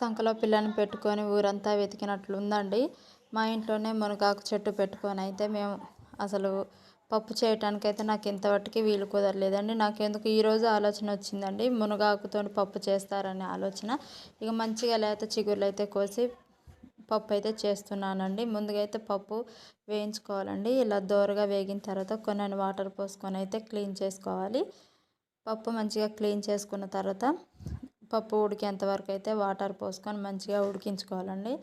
సంకలో పిల్లని పెట్టుకొని ఊరంతా వెతికినట్లుందండి. మా ఇంట్లోనే మునగాకు చెట్టు పెట్టుకొని అయితే మేము అసలు పప్పు చేయటానికైతే నాకు ఇంతవరకు వీలు కుదరలేదండి. నాకెందుకు ఈరోజు ఆలోచన వచ్చిందండి, మునగాకుతో పప్పు చేస్తారనే ఆలోచన. ఇక మంచిగా లేత చిగుర్లు అయితే కోసి పప్పు అయితే చేస్తున్నానండి. ముందుగా అయితే పప్పు వేయించుకోవాలండి. ఇలా దోరగా వేగిన తర్వాత కొన్ని వాటర్ పోసుకొని అయితే క్లీన్ చేసుకోవాలి. పప్పు మంచిగా క్లీన్ చేసుకున్న తర్వాత పప్పు ఉడికేంత వరకు అయితే వాటర్ పోసుకొని మంచిగా ఉడికించుకోవాలండి.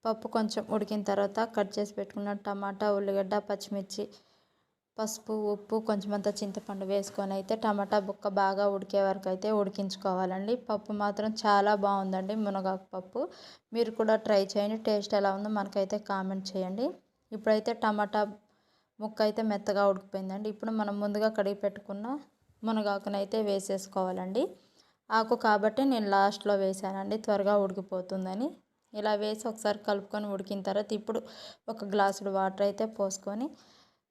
పప్పు కొంచెం ఉడికిన తర్వాత కట్ చేసి పెట్టుకున్న టమాటా, ఉల్లిగడ్డ, పచ్చిమిర్చి, పసుపు, ఉప్పు, కొంచెమంత చింతపండు వేసుకొని అయితే టమాటా బుక్క బాగా ఉడికే వరకు అయితే ఉడికించుకోవాలండి. పప్పు మాత్రం చాలా బాగుందండి, మునగాకు పప్పు. మీరు కూడా ట్రై చేయండి. టేస్ట్ ఎలా ఉందో మనకైతే కామెంట్ చేయండి. ఇప్పుడైతే టమాటా ముక్క అయితే మెత్తగా ఉడికిపోయిందండి. ఇప్పుడు మనం ముందుగా కడిగి పెట్టుకున్న మునగాకునైతే వేసేసుకోవాలండి. ఆకు కాబట్టి నేను లాస్ట్లో వేసానండి, త్వరగా ఉడికిపోతుందని. ఇలా వేసి ఒకసారి కలుపుకొని ఉడికిన తర్వాత ఇప్పుడు ఒక గ్లాసుడు వాటర్ అయితే పోసుకొని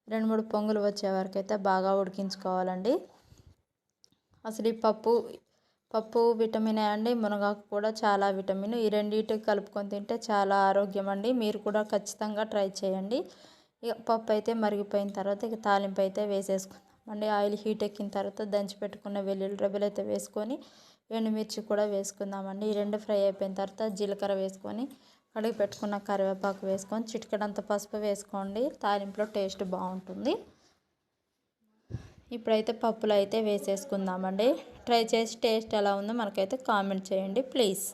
2-3 పొంగులు వచ్చే వరకు అయితే బాగా ఉడికించుకోవాలండి. అసలు ఈ పప్పు విటమినే అండి, మునగాకు కూడా చాలా విటమిన్. ఈ రెండింటికి కలుపుకొని తింటే చాలా ఆరోగ్యం అండి. మీరు కూడా ఖచ్చితంగా ట్రై చేయండి. ఇక పప్పు అయితే మరిగిపోయిన తర్వాత ఇక తాలింపు అయితే వేసేసుకుందామండి. ఆయిల్ హీట్ ఎక్కిన తర్వాత దంచి పెట్టుకున్న వెల్లుల్లి రెబ్బలు అయితే వేసుకొని ఎండుమిర్చి కూడా వేసుకుందామండి. ఈ రెండు ఫ్రై అయిపోయిన తర్వాత జీలకర్ర వేసుకొని కడిగి పెట్టుకున్న కరివేపాకు వేసుకొని చిటికెడంత పసుపు వేసుకోండి. తాలింపులో టేస్ట్ బాగుంటుంది. ఇప్పుడైతే పప్పులు అయితే వేసేసుకుందామండి. ట్రై చేసి టేస్ట్ ఎలా ఉందో మనకైతే కామెంట్ చేయండి ప్లీజ్.